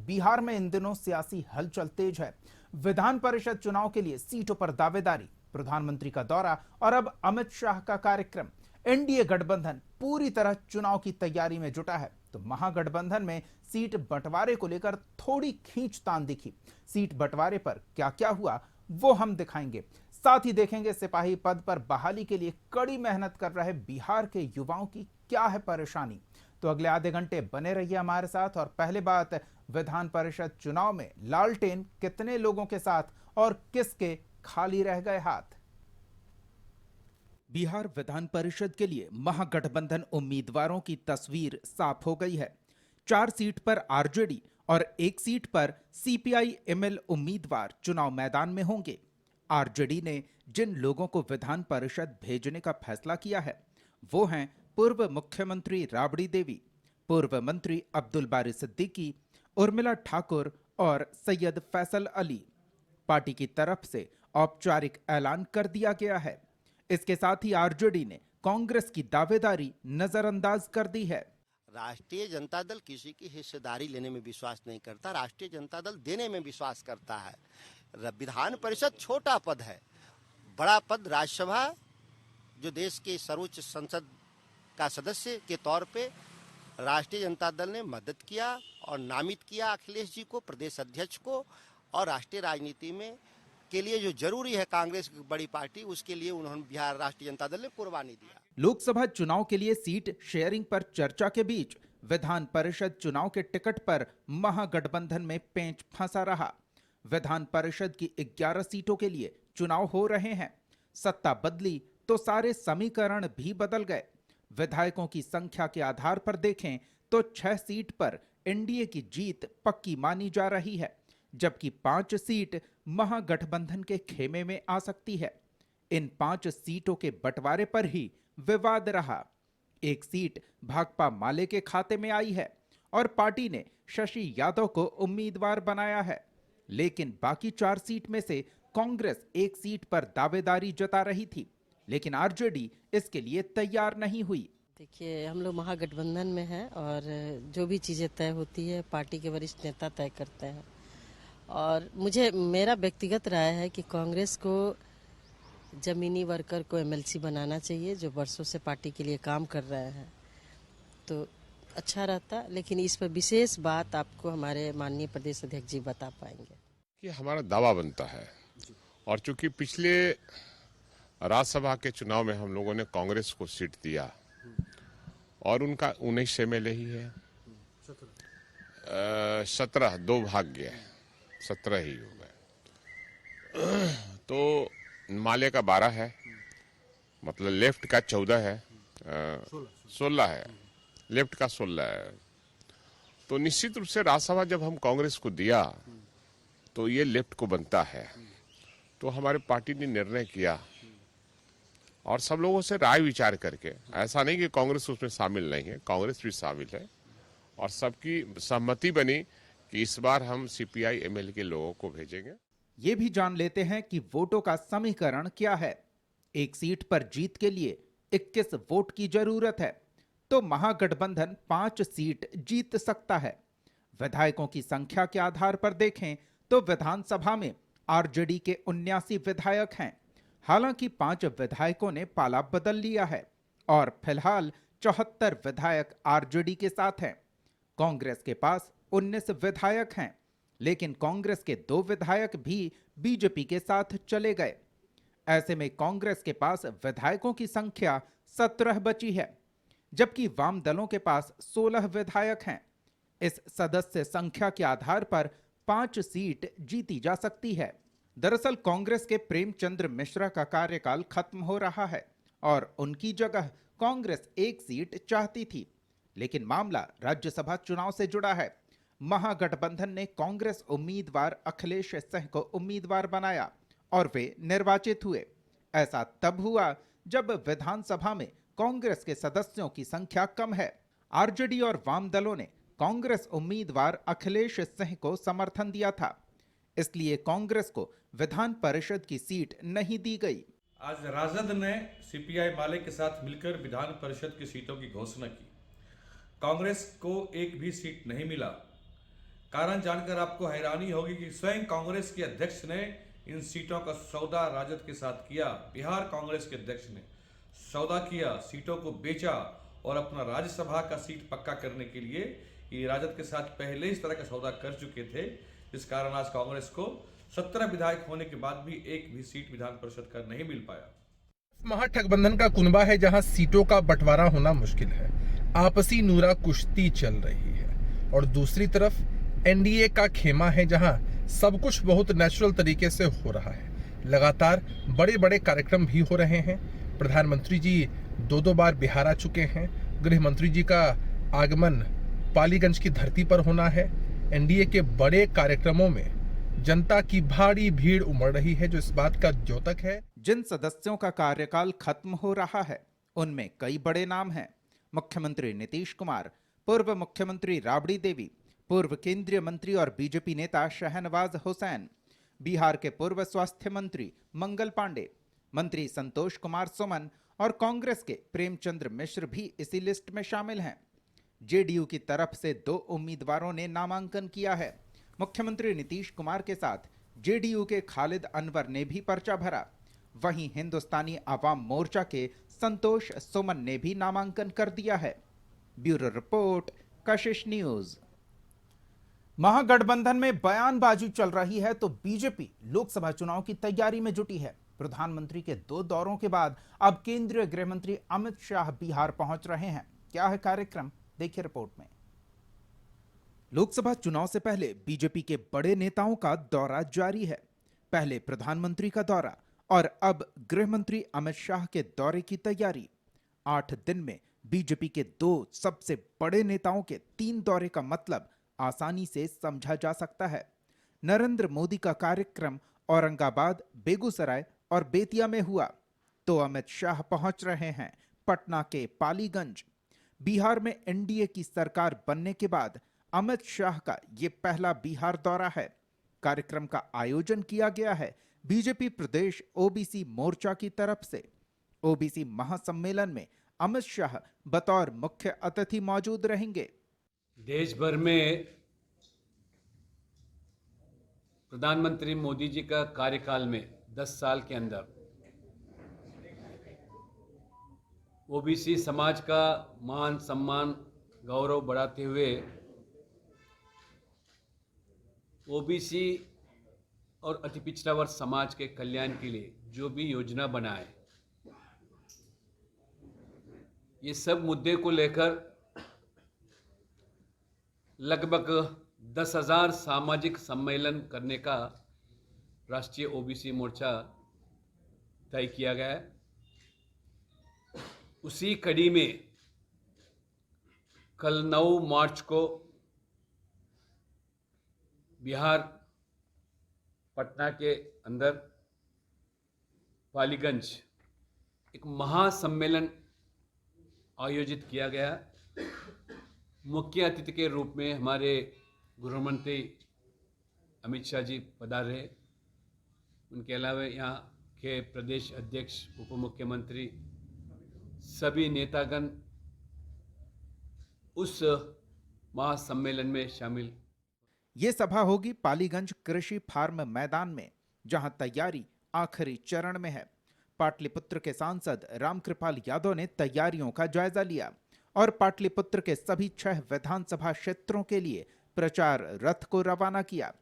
बिहार में इन दिनों सियासी हलचल तेज है। विधान परिषद चुनाव के लिए सीटों पर दावेदारी, प्रधानमंत्री का दौरा और अब अमित शाह का कार्यक्रम। एनडीए गठबंधन पूरी तरह चुनाव की तैयारी में जुटा है, तो महागठबंधन में सीट बंटवारे को लेकर थोड़ी खींचतान दिखी। सीट बंटवारे पर क्या क्या हुआ वो हम दिखाएंगे। साथ ही देखेंगे सिपाही पद पर बहाली के लिए कड़ी मेहनत कर रहे बिहार के युवाओं की क्या है परेशानी। तो अगले आधे घंटे बने रहिए हमारे साथ। और पहले बात, विधान परिषद चुनाव में लालटेन कितने लोगों के साथ और किसके खाली रह गए हाथ। बिहार विधान परिषद के लिए महागठबंधन उम्मीदवारों की तस्वीर साफ हो गई है। 4 सीट पर आरजेडी और 1 सीट पर सीपीआई एमएल उम्मीदवार चुनाव मैदान में होंगे। आरजेडी ने जिन लोगों को विधान परिषद भेजने का फैसला किया है वो हैं पूर्व मुख्यमंत्री राबड़ी देवी, पूर्व मंत्री अब्दुल बारी सिद्दीकी, उर्मिला ठाकुर और सैयद फैसल अली। पार्टी की तरफ से औपचारिक ऐलान कर दिया गया है। इसके साथ ही आरजेडी ने कांग्रेस की दावेदारी नजरअंदाज कर दी है। राष्ट्रीय जनता दल किसी की हिस्सेदारी लेने में विश्वास नहीं करता, राष्ट्रीय जनता दल देने में विश्वास करता है। विधान परिषद छोटा पद है, बड़ा पद राज्यसभा, जो देश के सर्वोच्च संसद का सदस्य के तौर पे राष्ट्रीय जनता दल ने मदद किया और नामित किया अखिलेश जी को प्रदेश अध्यक्ष को, और राष्ट्रीय राजनीति में के लिए जो जरूरी है कांग्रेस की बड़ी पार्टी, उसके लिए उन्होंने बिहार राष्ट्रीय जनता दल ने कुर्बानी दिया। लोकसभा चुनाव के लिए सीट शेयरिंग पर चर्चा के बीच विधान परिषद चुनाव के टिकट पर महागठबंधन में पेंच फंसा रहा। विधान परिषद की 11 सीटों के लिए चुनाव हो रहे हैं। सत्ता बदली तो सारे समीकरण भी बदल गए। विधायकों की संख्या के आधार पर देखें तो 6 सीट पर एनडीए की जीत पक्की मानी जा रही है, जबकि 5 सीट महागठबंधन के खेमे में आ सकती है। इन 5 सीटों के बंटवारे पर ही विवाद रहा। 1 सीट भाकपा माले के खाते में आई है और पार्टी ने शशि यादव को उम्मीदवार बनाया है, लेकिन बाकी 4 सीट में से कांग्रेस 1 सीट पर दावेदारी जता रही थी, लेकिन आरजेडी इसके लिए तैयार नहीं हुई। देखिए, हम लोग महागठबंधन में हैं और जो भी चीज़ें तय होती है पार्टी के वरिष्ठ नेता तय करते हैं। और मेरा व्यक्तिगत राय है कि कांग्रेस को जमीनी वर्कर को एमएलसी बनाना चाहिए, जो वर्षों से पार्टी के लिए काम कर रहे हैं, तो अच्छा रहता। लेकिन इस पर विशेष बात आपको हमारे माननीय प्रदेश अध्यक्ष जी बता पाएंगे। कि हमारा दावा बनता है, और चूंकि पिछले राज्यसभा के चुनाव में हम लोगों ने कांग्रेस को सीट दिया और उनका 19 एमएलए ही है, 17 2 भाग गए, 17 ही हो गए। तो माले का 12 है, मतलब लेफ्ट का 14 है, 16 है, लेफ्ट का 16 है। तो निश्चित रूप से राज्यसभा जब हम कांग्रेस को दिया तो ये लेफ्ट को बनता है। तो हमारे पार्टी ने निर्णय किया और सब लोगों से राय विचार करके, ऐसा नहीं कि कांग्रेस उसमें शामिल नहीं है, कांग्रेस भी शामिल है, और सबकी सहमति बनी कि इस बार हम सीपीआई एमएल के लोगों को भेजेंगे। ये भी जान लेते हैं कि वोटों का समीकरण क्या है। 1 सीट पर जीत के लिए 21 वोट की जरूरत है, तो महागठबंधन 5 सीट जीत सकता है। विधायकों की संख्या के आधार पर देखें तो विधानसभा में आरजेडी के 79 विधायक हैं। हालांकि 5 विधायकों ने पाला बदल लिया है और फिलहाल 74 विधायक आरजेडी के साथ हैं। कांग्रेस के पास 19 विधायक हैं, लेकिन कांग्रेस के 2 विधायक भी बीजेपी के साथ चले गए। ऐसे में कांग्रेस के पास विधायकों की संख्या 17 बची है, जबकि वाम दलों के पास 16 विधायक हैं। इस सदस्य संख्या के आधार पर 5 सीट जीती जा सकती है। दरअसल कांग्रेस के प्रेमचंद्र मिश्रा का कार्यकाल खत्म हो रहा है और उनकी जगह कांग्रेस 1 सीट चाहती थी, लेकिन मामला राज्यसभा चुनाव से जुड़ा है। महागठबंधन ने कांग्रेस उम्मीदवार अखिलेश सिंह को उम्मीदवार बनाया और वे निर्वाचित हुए। ऐसा तब हुआ जब विधानसभा में कांग्रेस के सदस्यों की संख्या कम है। आरजेडी और वाम दलों ने कांग्रेस उम्मीदवार अखिलेश सिंह को समर्थन दिया था, इसलिए कांग्रेस को विधान परिषद की सीट नहीं दी गई। आज राजद ने सीपीआई माले के साथ मिलकर विधान परिषद की सीटों की घोषणा की। कांग्रेस को एक भी सीट नहीं मिला। कारण जानकर आपको हैरानी होगी कि स्वयं कांग्रेस के अध्यक्ष ने इन सीटों का सौदा राजद के साथ किया। बिहार कांग्रेस के अध्यक्ष ने सौदा किया, सीटों को बेचा और अपना राज्यसभा का सीट पक्का करने के लिए ये राजद के साथ पहले इस तरह का सौदा कर चुके थे, जिस कारण आज कांग्रेस को 17 विधायक होने के बाद भी एक भी सीट विधान परिषद का नहीं मिल पाया। महागठबंधन का कुनबा है जहां सीटों का बंटवारा होना मुश्किल है, आपसी नूरा कुश्ती चल रही है, और दूसरी तरफ एनडीए का खेमा है जहां सब कुछ बहुत नेचुरल तरीके से हो रहा है। लगातार बड़े बड़े कार्यक्रम भी हो रहे हैं। प्रधानमंत्री जी दो बार बिहार आ चुके हैं। गृह मंत्री जी का आगमन पालीगंज की धरती पर होना है। एनडीए के बड़े कार्यक्रमों में जनता की भारी भीड़ उमड़ रही है, जो इस बात का द्योतक है। जिन सदस्यों का कार्यकाल खत्म हो रहा है उनमें कई बड़े नाम हैं। मुख्यमंत्री नीतीश कुमार, पूर्व मुख्यमंत्री राबड़ी देवी, पूर्व केंद्रीय मंत्री और बीजेपी नेता शहनवाज हुसैन, बिहार के पूर्व स्वास्थ्य मंत्री मंगल पांडे, मंत्री संतोष कुमार सुमन और कांग्रेस के प्रेमचंद्र मिश्र भी इसी लिस्ट में शामिल हैं। जेडीयू की तरफ से 2 उम्मीदवारों ने नामांकन किया है। मुख्यमंत्री नीतीश कुमार के साथ जेडीयू के खालिद अनवर ने भी पर्चा भरा। वहीं हिंदुस्तानी आवाम मोर्चा के संतोष सुमन ने भी नामांकन कर दिया है। ब्यूरो रिपोर्ट, कशिश न्यूज। महागठबंधन में बयानबाजी चल रही है तो बीजेपी लोकसभा चुनाव की तैयारी में जुटी है। प्रधानमंत्री के 2 दौरों के बाद अब केंद्रीय गृह मंत्री अमित शाह बिहार पहुंच रहे हैं। क्या है कार्यक्रम, देखिए रिपोर्ट में। लोकसभा चुनाव से पहले बीजेपी के बड़े नेताओं का दौरा जारी है। पहले प्रधानमंत्री का दौरा और अब गृह मंत्री अमित शाह के दौरे की तैयारी। 8 दिन में बीजेपी के 2 सबसे बड़े नेताओं के 3 दौरे का मतलब आसानी से समझा जा सकता है। नरेंद्र मोदी का कार्यक्रम औरंगाबाद, बेगूसराय और बेतिया में हुआ तो अमित शाह पहुंच रहे हैं पटना के पालीगंज। बिहार में एनडीए की सरकार बनने के बाद अमित शाह का ये पहला बिहार दौरा है। कार्यक्रम का आयोजन किया गया है बीजेपी प्रदेश ओबीसी मोर्चा की तरफ से। ओबीसी महासम्मेलन में अमित शाह बतौर मुख्य अतिथि मौजूद रहेंगे। देश भर में प्रधानमंत्री मोदी जी का कार्यकाल में 10 साल के अंदर ओबीसी समाज का मान सम्मान गौरव बढ़ाते हुए ओबीसी और अति पिछड़ा वर्ग समाज के कल्याण के लिए जो भी योजना बनाए, ये सब मुद्दे को लेकर लगभग 10,000 सामाजिक सम्मेलन करने का राष्ट्रीय ओबीसी मोर्चा तय किया गया है। उसी कड़ी में कल 9 मार्च को बिहार पटना के अंदर पालीगंज एक महासम्मेलन आयोजित किया गया। मुख्य अतिथि के रूप में हमारे गृह मंत्री अमित शाह जी पधार रहे। उनके अलावा यहाँ के प्रदेश अध्यक्ष, उप मुख्यमंत्री, सभी नेतागण उस महासम्मेलन में शामिल। ये सभा होगी पालीगंज कृषि फार्म मैदान में, जहां तैयारी आखिरी चरण में है। पाटलिपुत्र के सांसद रामकृपाल यादव ने तैयारियों का जायजा लिया और पाटलिपुत्र के सभी 6 विधानसभा क्षेत्रों के लिए प्रचार रथ को रवाना किया।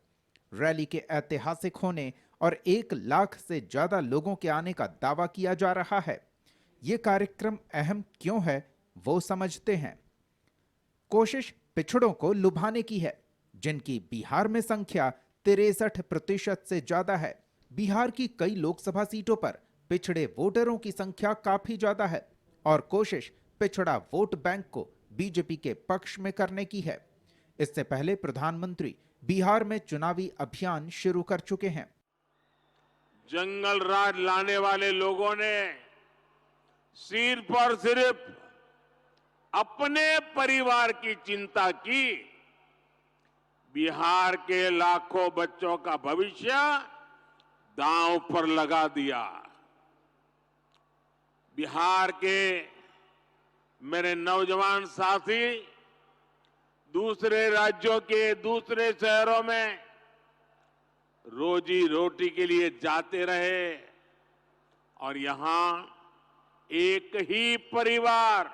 रैली के ऐतिहासिक होने और 1 लाख से ज्यादा लोगों के आने का दावा किया जा रहा है। ये कार्यक्रम अहम क्यों है वो समझते हैं। कोशिश पिछड़ों को लुभाने की है, जिनकी बिहार में संख्या 63% से ज्यादा है। बिहार की कई लोकसभा सीटों पर पिछड़े वोटरों की संख्या काफी ज्यादा है और कोशिश पिछड़ा वोट बैंक को बीजेपी के पक्ष में करने की है। इससे पहले प्रधानमंत्री बिहार में चुनावी अभियान शुरू कर चुके हैं। जंगल राज लाने वाले लोगों ने सिर्फ और सिर्फ अपने परिवार की चिंता की, बिहार के लाखों बच्चों का भविष्य दांव पर लगा दिया। बिहार के मेरे नौजवान साथी दूसरे राज्यों के दूसरे शहरों में रोजी रोटी के लिए जाते रहे और यहां एक ही परिवार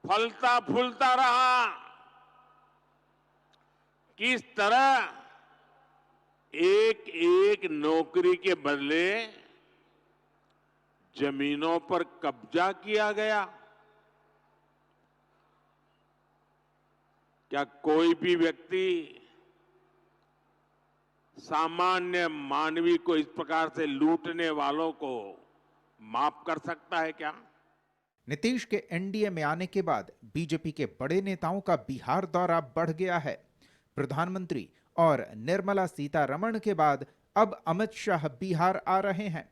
फलता फूलता रहा। किस तरह एक एक नौकरी के बदले जमीनों पर कब्जा किया गया। क्या कोई भी व्यक्ति सामान्य मानवी को इस प्रकार से लूटने वालों को माफ कर सकता है क्या? नीतीश के एनडीए में आने के बाद बीजेपी के बड़े नेताओं का बिहार दौरा बढ़ गया है। प्रधानमंत्री और निर्मला सीतारमण के बाद अब अमित शाह बिहार आ रहे हैं।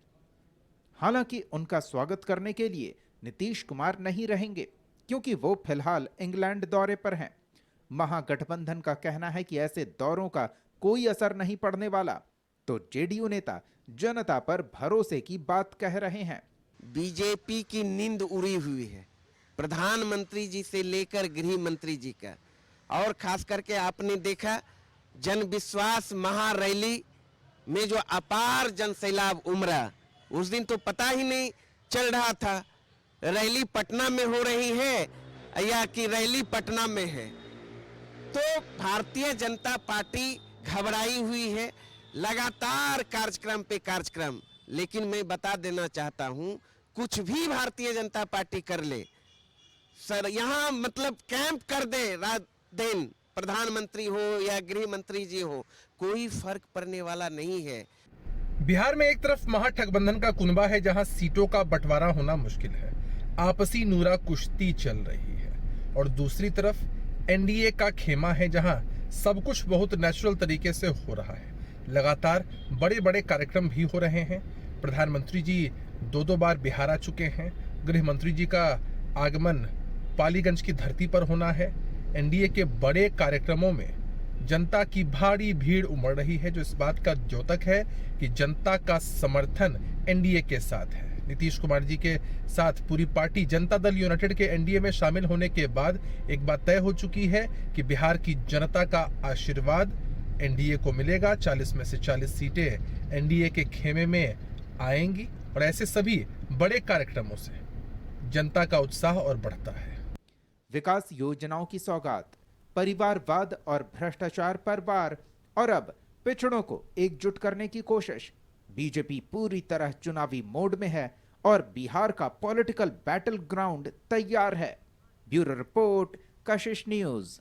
हालांकि उनका स्वागत करने के लिए नीतीश कुमार नहीं रहेंगे, क्योंकि वो फिलहाल इंग्लैंड दौरे पर हैं। महागठबंधन का कहना है कि ऐसे दौरों का कोई असर नहीं पड़ने वाला, तो जेडीयू नेता जनता पर भरोसे की बात कह रहे हैं। बीजेपी की नींद उड़ी हुई है, प्रधानमंत्री जी से लेकर गृह मंत्री जी का। और खास करके आपने देखा जन विश्वास महारैली में जो अपार जन सैलाब उमड़ा, उस दिन तो पता ही नहीं चल रहा था रैली पटना में हो रही है या कि रैली पटना में है। तो भारतीय जनता पार्टी घबराई हुई है, लगातार कार्यक्रम पे कार्यक्रम। लेकिन मैं बता देना चाहता हूं, कुछ भी भारतीय जनता पार्टी कर ले सर, यहां मतलब कैंप कर दे रात दिन, प्रधानमंत्री हो या गृह मंत्री जी हो, कोई फर्क पड़ने वाला नहीं है। बिहार में एक तरफ महागठबंधन का कुनबा है जहां सीटों का बंटवारा होना मुश्किल है, आपसी नूरा कुश्ती चल रही है, और दूसरी तरफ एनडीए का खेमा है जहां सब कुछ बहुत नेचुरल तरीके से हो रहा है। लगातार बड़े बड़े कार्यक्रम भी हो रहे हैं। प्रधानमंत्री जी दो बार बिहार आ चुके हैं। गृह मंत्री जी का आगमन पालीगंज की धरती पर होना है। एनडीए के बड़े कार्यक्रमों में जनता की भारी भीड़ उमड़ रही है, जो इस बात का द्योतक है कि जनता का समर्थन एनडीए के साथ है। नीतीश कुमार जी के साथ पूरी पार्टी जनता दल यूनाइटेड के एनडीए में शामिल होने के बाद एक बात तय हो चुकी है कि बिहार की जनता का आशीर्वाद एनडीए को मिलेगा। 40 में से 40 सीटें एनडीए के खेमे में आएंगी, और ऐसे सभी बड़े कार्यक्रमों से जनता का उत्साह और बढ़ता है। विकास योजनाओं की सौगात, परिवारवाद और भ्रष्टाचार पर वार, और अब पिछड़ों को एकजुट करने की कोशिश। बीजेपी पूरी तरह चुनावी मोड में है और बिहार का पॉलिटिकल बैटल ग्राउंड तैयार है। ब्यूरो रिपोर्ट, कशिश न्यूज।